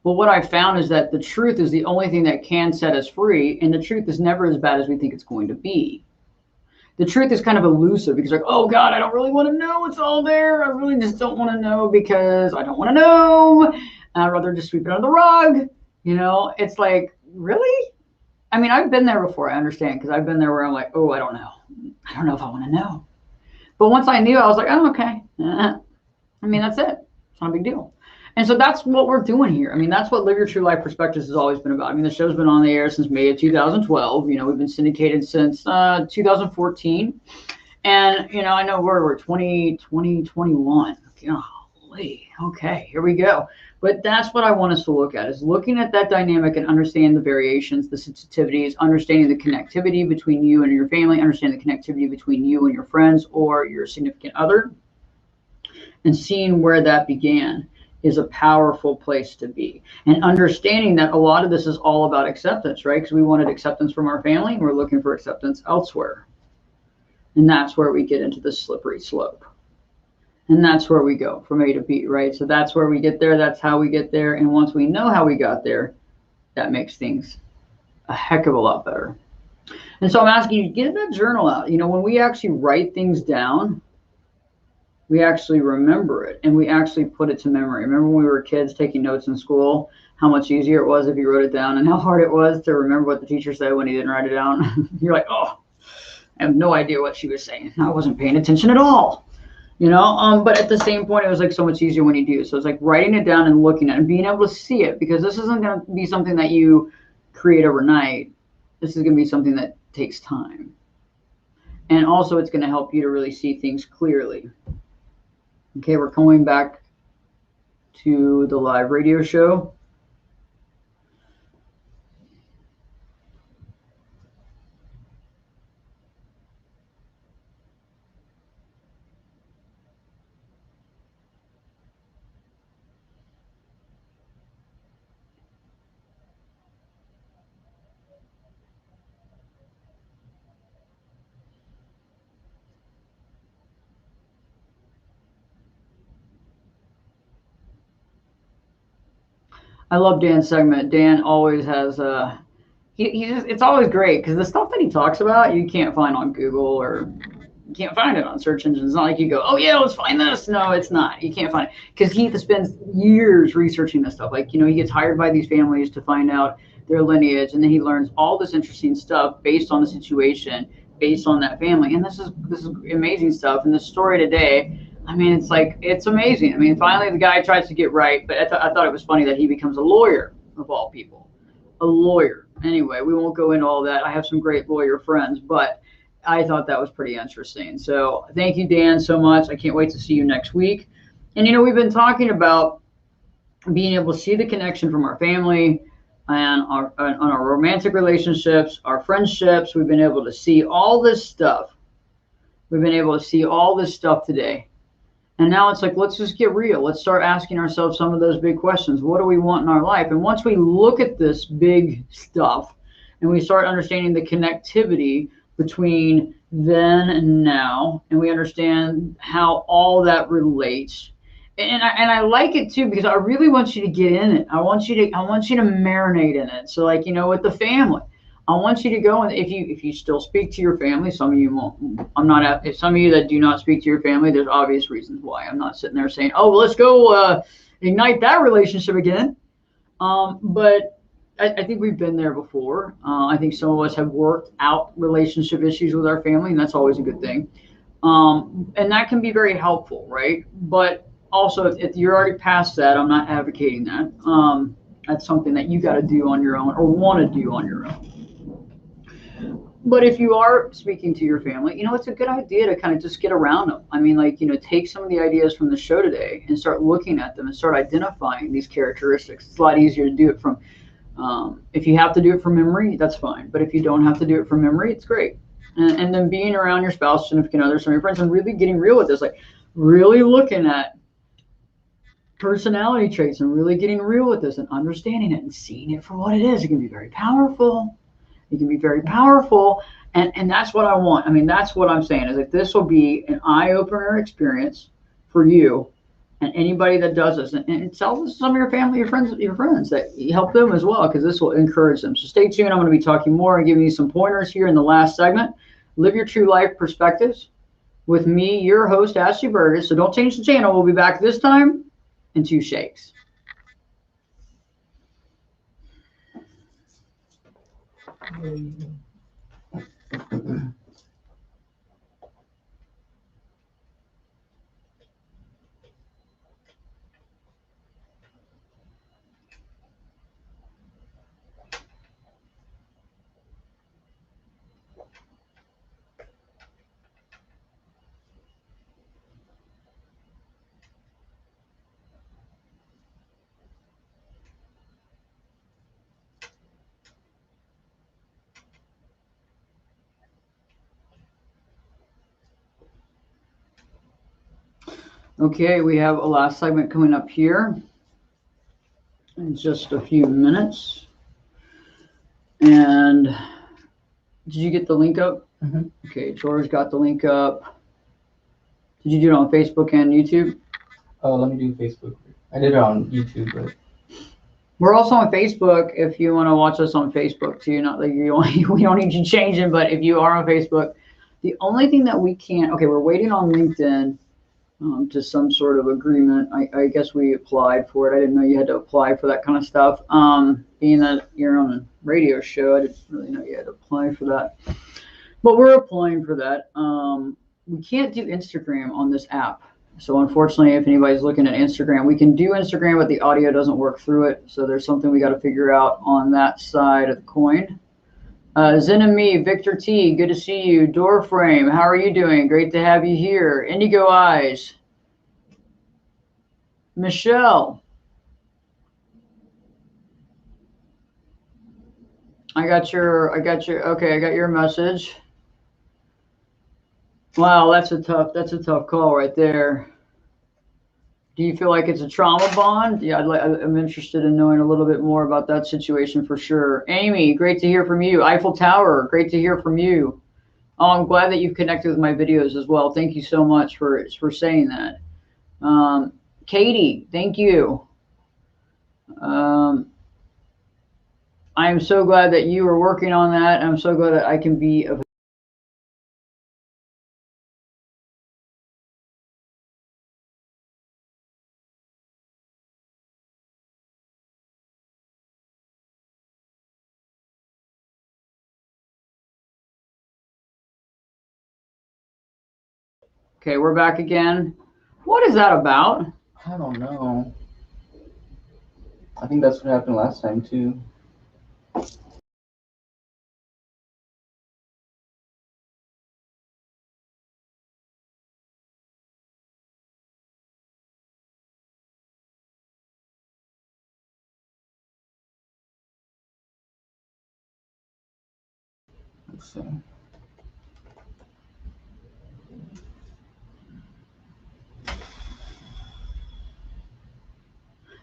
But what I found is that the truth is the only thing that can set us free, and the truth is never as bad as we think it's going to be. The truth is kind of elusive, because like, oh God, I don't really want to know what's all there. I really just don't want to know, because I don't want to know. I'd rather just sweep it under the rug. It's like, really? I mean, I've been there before. I understand, because I've been there where I'm like, oh, I don't know. I don't know if I want to know. But once I knew, I was like, oh, okay. I mean, that's it. It's not a big deal. And so that's what we're doing here. I mean, that's what Live Your True Life Perspectives has always been about. I mean, the show's been on the air since May of 2012. You know, we've been syndicated since 2014. And, you know, I know we're 2021. Golly. Okay, here we go. But that's what I want us to look at, is looking at that dynamic and understand the variations, the sensitivities, understanding the connectivity between you and your family, understand the connectivity between you and your friends or your significant other, and seeing where that began is a powerful place to be. And understanding that a lot of this is all about acceptance, right? Because we wanted acceptance from our family, and we're looking for acceptance elsewhere. And that's where we get into the slippery slope. And that's where we go from A to B, right? So that's where we get there. That's how we get there. And once we know how we got there, that makes things a heck of a lot better. And so I'm asking you, get that journal out. You know, when we actually write things down, we actually remember it, and we actually put it to memory. Remember when we were kids taking notes in school, how much easier it was if you wrote it down, and how hard it was to remember what the teacher said when he didn't write it down? You're like, oh, I have no idea what she was saying. I wasn't paying attention at all. You know, but at the same point, it was like so much easier when you do. So it's like writing it down and looking at it and being able to see it, because this isn't going to be something that you create overnight. This is going to be something that takes time. And also, it's going to help you to really see things clearly. Okay, we're going back to the live radio show. I love Dan's segment. Dan always has it's always great, because the stuff that he talks about you can't find on Google, or you can't find it on search engines. It's not like you go, oh yeah, let's find this. No, it's not. You can't find it, because he spends years researching this stuff. Like, you know, he gets hired by these families to find out their lineage, and then he learns all this interesting stuff based on the situation, based on that family. And this is amazing stuff. And the story today, I mean, it's like, it's amazing. I mean, finally the guy tries to get right, but I thought it was funny that he becomes a lawyer, of all people. A lawyer. Anyway, we won't go into all that. I have some great lawyer friends, but I thought that was pretty interesting. So thank you, Dan, so much. I can't wait to see you next week. And, you know, we've been talking about being able to see the connection from our family and on our romantic relationships, our friendships. We've been able to see all this stuff. We've been able to see all this stuff today. And now it's like, let's just get real. Let's start asking ourselves some of those big questions. What do we want in our life? And once we look at this big stuff and we start understanding the connectivity between then and now, and we understand how all that relates. And I like it too, because I really want you to get in it. I want you to marinate in it. So, like, you know, with the family, I want you to go, and if you still speak to your family, some of you won't. If some of you that do not speak to your family, there's obvious reasons why. I'm not sitting there saying, oh, well, let's go ignite that relationship again. But I think we've been there before. I think some of us have worked out relationship issues with our family, and that's always a good thing. And that can be very helpful, right? But also, if you're already past that, I'm not advocating that. That's something that you got to do on your own, or want to do on your own. But if you are speaking to your family, you know, it's a good idea to kind of just get around them. I mean, like, you know, take some of the ideas from the show today and start looking at them and start identifying these characteristics. It's a lot easier to do it from, if you have to do it from memory, that's fine. But if you don't have to do it from memory, it's great. And then being around your spouse, significant others, some of your friends, and really getting real with this, like really looking at personality traits and really getting real with this and understanding it and seeing it for what it is. It can be very powerful. It can be very powerful. And that's what I want. I mean, that's what I'm saying, is that this will be an eye-opener experience for you and anybody that does this. And tell this to some of your family, your friends that you help them as well, because this will encourage them. So stay tuned. I'm going to be talking more and giving you some pointers here in the last segment. Live Your True Life Perspectives with me, your host, Ashley Berges. So don't change the channel. We'll be back this time in 2 shakes. Okay, we have a last segment coming up here in just a few minutes. And did you get the link up? Mm-hmm. Okay, George got the link up. Did you do it on Facebook and YouTube? Oh, let me do Facebook. I did it on YouTube, but we're also on Facebook if you want to watch us on Facebook too. Not like we don't need you changing, but if you are on Facebook, the only thing that we can't, okay, we're waiting on LinkedIn to some sort of agreement. I guess we applied for it. I didn't know you had to apply for that kind of stuff. Being that you're on a radio show, I didn't really know you had to apply for that. But we're applying for that. We can't do Instagram on this app. So unfortunately, if anybody's looking at Instagram, we can do Instagram, but the audio doesn't work through it. So there's something we got to figure out on that side of the coin. Zen and me, Victor T, good to see you. Doorframe, how are you doing? Great to have you here. Indigo Eyes. Michelle. I got your, okay, I got your message. Wow, that's a tough call right there. Do you feel like it's a trauma bond? Yeah, I'm interested in knowing a little bit more about that situation for sure. Amy, great to hear from you. Eiffel Tower, great to hear from you. Oh, I'm glad that you've connected with my videos as well. Thank you so much for saying that. Katie, thank you. I am so glad that you are working on that. I'm so glad that I can be of Okay, we're back again. What is that about? I don't know. I think that's what happened last time too. Let's see.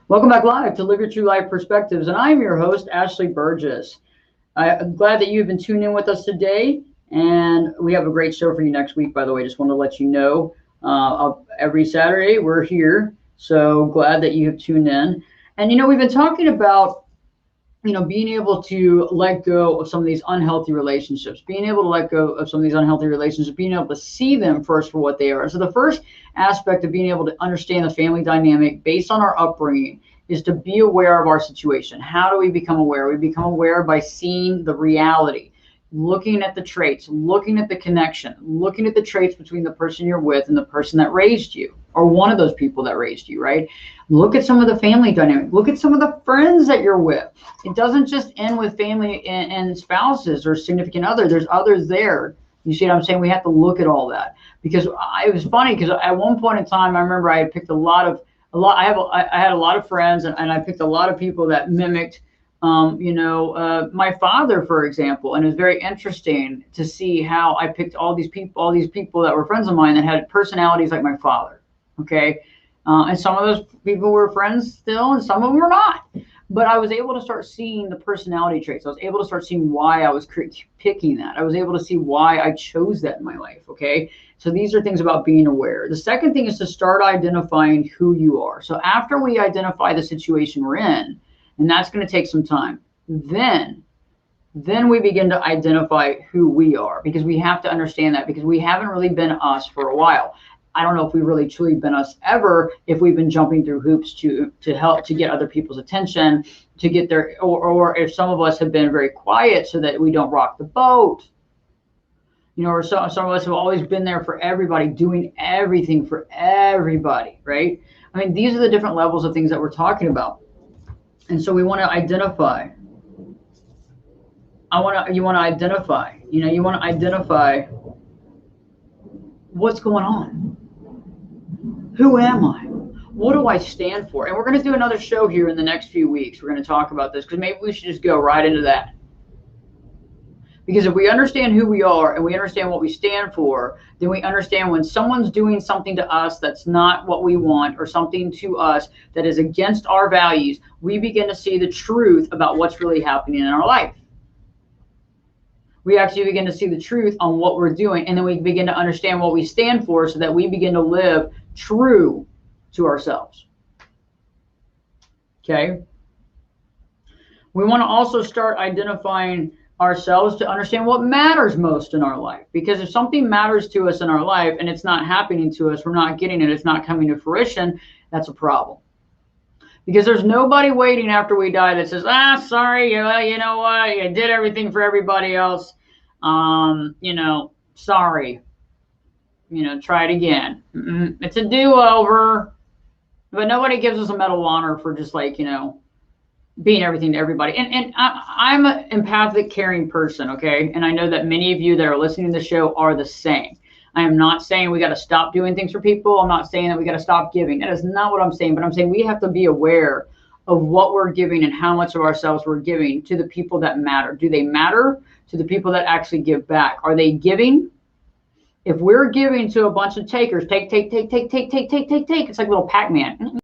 Welcome back live to Live Your True Life Perspectives, and I'm your host, Ashley Berges. I'm glad that you've been tuning in with us today, and we have a great show for you next week, by the way. Just want to let you know, every Saturday we're here, so glad that you have tuned in. And, we've been talking about, being able to let go of some of these unhealthy relationships, being able to let go of some of these unhealthy relationships, being able to see them first for what they are. So the first aspect of being able to understand the family dynamic based on our upbringing is to be aware of our situation. How do we become aware? We become aware by seeing the reality, looking at the traits, looking at the connection, looking at the traits between the person you're with and the person that raised you, or one of those people that raised you, right? Look at some of the family dynamic. Look at some of the friends that you're with. It doesn't just end with family and spouses or significant other. There's others there. You see what I'm saying? We have to look at all that, because it was funny, because at one point in time, I remember I had picked I had a lot of friends, and I picked a lot of people that mimicked my father, for example. And it was very interesting to see how I picked all these people that were friends of mine that had personalities like my father. Okay. And some of those people were friends still, and some of them were not. But I was able to start seeing the personality traits. I was able to start seeing why I was picking that. I was able to see why I chose that in my life. Okay. So these are things about being aware. The second thing is to start identifying who you are. So after we identify the situation we're in, and that's going to take some time, then we begin to identify who we are, because we have to understand that, because we haven't really been us for a while. I don't know if we've really truly been us ever, if we've been jumping through hoops to help to get other people's attention, to get their, or if some of us have been very quiet so that we don't rock the boat. You know, or some of us have always been there for everybody, doing everything for everybody, right? I mean, these are the different levels of things that we're talking about. And so we want to identify. You want to identify, you know, you want to identify what's going on. Who am I? What do I stand for? And we're going to do another show here in the next few weeks. We're going to talk about this because maybe we should just go right into that. Because if we understand who we are and we understand what we stand for, then we understand when someone's doing something to us that's not what we want, or something to us that is against our values, we begin to see the truth about what's really happening in our life. We actually begin to see the truth on what we're doing, and then we begin to understand what we stand for so that we begin to live true to ourselves. Okay? We want to also start identifying ourselves to understand what matters most in our life. Because if something matters to us in our life and it's not happening to us, we're not getting it, it's not coming to fruition, that's a problem. Because there's nobody waiting after we die that says, sorry, you know what, I did everything for everybody else. You know, sorry. You know, try it again. It's a do-over. But nobody gives us a medal of honor for just like, you know, being everything to everybody. And I'm an empathic, caring person, okay? And I know that many of you that are listening to the show are the same. I am not saying we got to stop doing things for people. I'm not saying that we got to stop giving. That is not what I'm saying. But I'm saying we have to be aware of what we're giving and how much of ourselves we're giving to the people that matter. Do they matter to the people that actually give back? Are they giving? If we're giving to a bunch of takers, take, it's like little Pac-Man.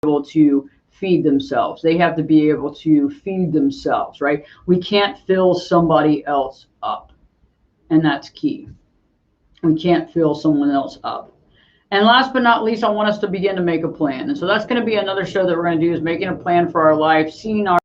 Able to feed themselves. They have to be able to feed themselves, right? We can't fill somebody else up. And that's key. We can't fill someone else up. And last but not least, I want us to begin to make a plan. And so that's going to be another show that we're going to do, is making a plan for our life, seeing our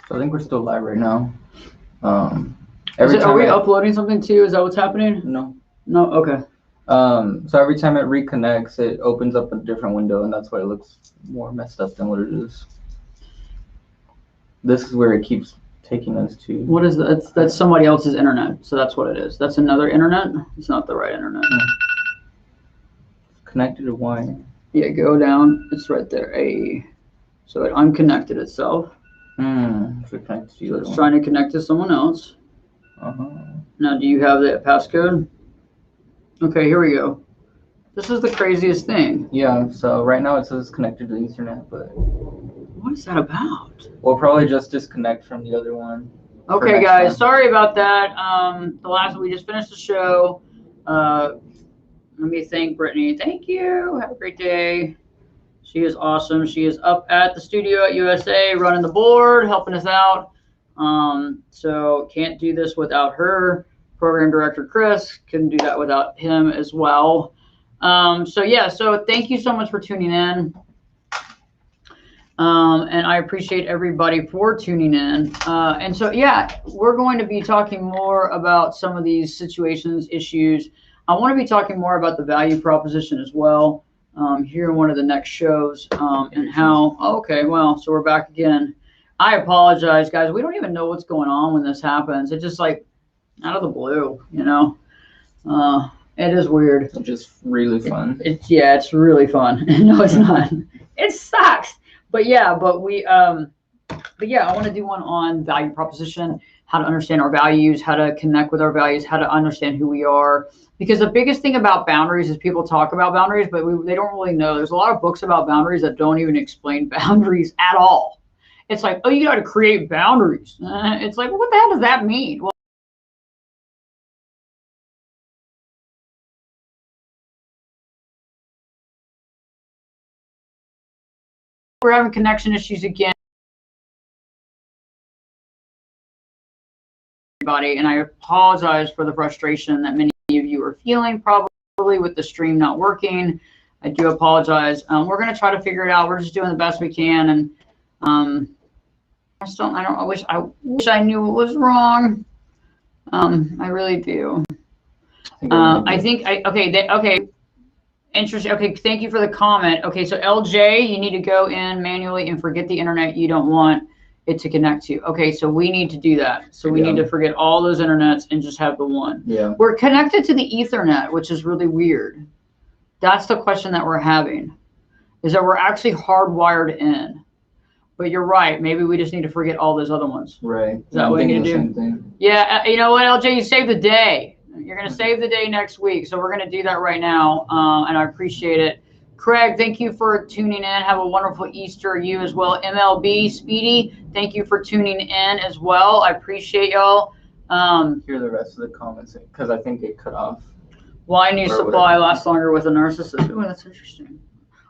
So I think we're still live right now. Are we uploading something too? Is that what's happening? No. No? Okay. So every time it reconnects, it opens up a different window, and that's why it looks more messed up than what it is. This is where it keeps taking us to. What is that? That's somebody else's internet. So that's what it is. That's another internet. It's not the right internet. Connected to why? Yeah, go down. It's right there. So it unconnected itself. So it connects to It's trying to connect to someone else. Now, do you have that passcode? Okay, here we go. This is the craziest thing. Yeah, so right now it says connected to the Ethernet, but what is that about? We'll probably just disconnect from the other one. Okay, guys, sorry about that. We just finished the show. Let me thank Brittany. Thank you. Have a great day. She is awesome. She is up at the studio at USA running the board, helping us out. So can't do this without her. Program director Chris, couldn't do that without him as well. So yeah, so thank you so much for tuning in. And I appreciate everybody for tuning in. And so, yeah, we're going to be talking more about some of these situations, issues. I want to be talking more about the value proposition as well here in one of the next shows and how, okay, well, so we're back again. I apologize, guys. We don't even know what's going on when this happens. It's just like out of the blue, you know. It is weird. It's just really fun. Yeah, it's really fun. No, it's not. It sucks. But yeah, I want to do one on value proposition, how to understand our values, how to connect with our values, how to understand who we are. Because the biggest thing about boundaries is people talk about boundaries, but they don't really know. There's a lot of books about boundaries that don't even explain boundaries at all. It's like, oh, you got to create boundaries. It's like, well, what the hell does that mean? Well, we're having connection issues again. And I apologize for the frustration that many of you are feeling probably with the stream not working. I do apologize. We're going to try to figure it out. We're just doing the best we can. And I wish I knew what was wrong. I really do. Okay. Interesting. Okay. Thank you for the comment. Okay. So LJ, you need to go in manually and forget the internet you don't want it to connect to. Okay, so we need to do that. So we need to forget all those internets and just have the one. Yeah. We're connected to the Ethernet, which is really weird. That's the question that we're having, is that we're actually hardwired in. But you're right. Maybe we just need to forget all those other ones. Right. Is that what we need to do? Yeah. You know what, LJ? You saved the day. You're going to save the day next week. So we're going to do that right now. And I appreciate it. Craig, thank you for tuning in. Have a wonderful Easter. You as well. MLB, Speedy, thank you for tuning in as well. I appreciate y'all. Hear the rest of the comments because I think it cut off. Why new supply lasts longer with a narcissist? Oh, that's interesting.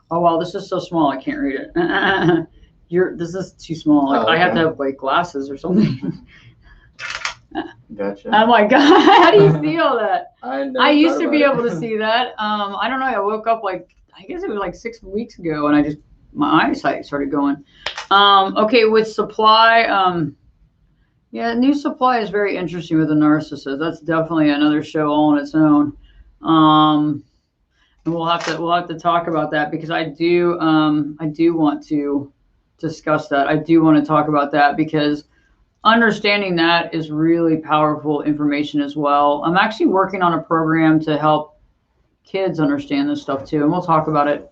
Oh, wow, this is so small. I can't read it. This is too small. Like, I have to have like glasses or something. Gotcha. Oh my God. How do you feel that? I used to be able to see that. I don't know. I woke up I guess it was like 6 weeks ago, and my eyesight started going. Okay, with supply, yeah, new supply is very interesting with the narcissist. That's definitely another show all on its own. And we'll have to talk about that because I do want to discuss that. I do want to talk about that because understanding that is really powerful information as well. I'm actually working on a program to help kids understand this stuff too, and we'll talk about it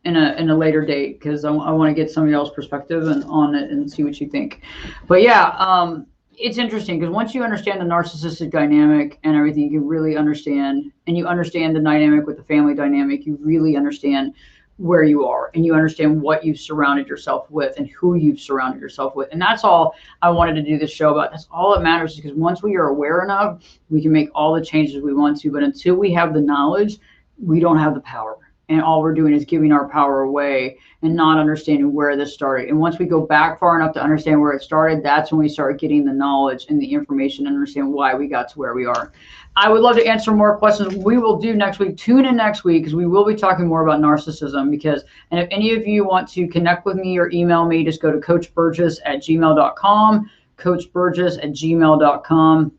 in a later date because I want to get somebody else's perspective on it and see what you think. But yeah, it's interesting because once you understand the narcissistic dynamic and everything, you can really understand, and you understand the dynamic with the family dynamic, you really understand where you are and you understand what you've surrounded yourself with and who you've surrounded yourself with. And that's all I wanted to do this show about. That's all that matters, because once we are aware enough, we can make all the changes we want to. But until we have the knowledge, we don't have the power. And all we're doing is giving our power away and not understanding where this started. And once we go back far enough to understand where it started, that's when we start getting the knowledge and the information and understand why we got to where we are. I would love to answer more questions. We will do next week. Tune in next week because we will be talking more about narcissism. And if any of you want to connect with me or email me, just go to coachberges@gmail.com, coachberges@gmail.com.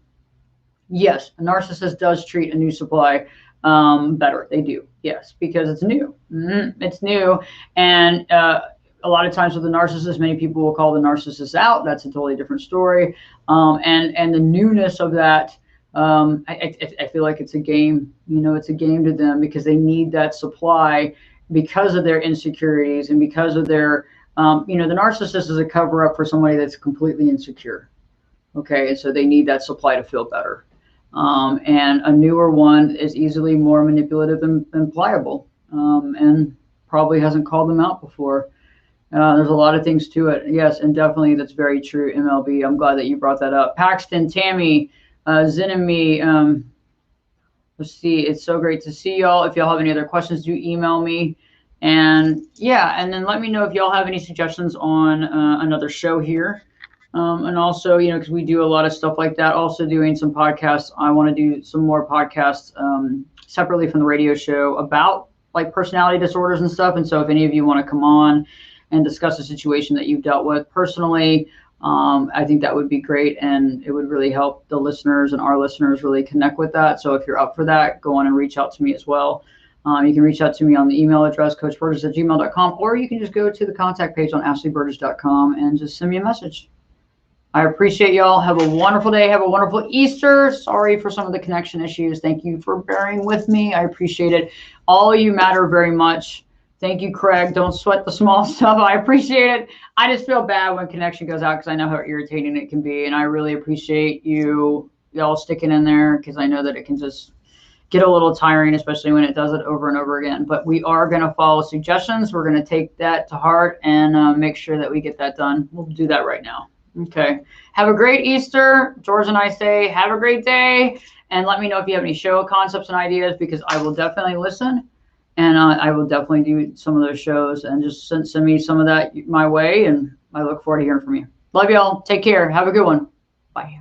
Yes, a narcissist does treat a new supply better. They do. Yes, because it's new. It's new. And a lot of times with the narcissist, many people will call the narcissist out. That's a totally different story. And the newness of that, I feel like it's a game. It's a game to them because they need that supply because of their insecurities and because of their, the narcissist is a cover up for somebody that's completely insecure. Okay, and so they need that supply to feel better. And a newer one is easily more manipulative and pliable, and probably hasn't called them out before. There's a lot of things to it. Yes, and definitely that's very true, MLB. I'm glad that you brought that up. Paxton, Tammy, Zen and me. Let's see. It's so great to see y'all. If y'all have any other questions, do email me. And yeah, and then let me know if y'all have any suggestions on another show here. And also, you know, because we do a lot of stuff like that, also doing some podcasts. I want to do some more podcasts separately from the radio show about like personality disorders and stuff. And so if any of you want to come on and discuss a situation that you've dealt with personally, I think that would be great. And it would really help the listeners and our listeners really connect with that. So if you're up for that, go on and reach out to me as well. You can reach out to me on the email address, coachberges@gmail.com, or you can just go to the contact page on ashleyberges.com and just send me a message. I appreciate y'all. Have a wonderful day. Have a wonderful Easter. Sorry for some of the connection issues. Thank you for bearing with me. I appreciate it. All of you matter very much. Thank you, Craig. Don't sweat the small stuff. I appreciate it. I just feel bad when connection goes out because I know how irritating it can be. And I really appreciate y'all sticking in there because I know that it can just get a little tiring, especially when it does it over and over again. But we are going to follow suggestions. We're going to take that to heart and make sure that we get that done. We'll do that right now. Okay. Have a great Easter. George and I say have a great day. And let me know if you have any show concepts and ideas because I will definitely listen. And I will definitely do some of those shows and just send me some of that my way. And I look forward to hearing from you. Love y'all. Take care. Have a good one. Bye.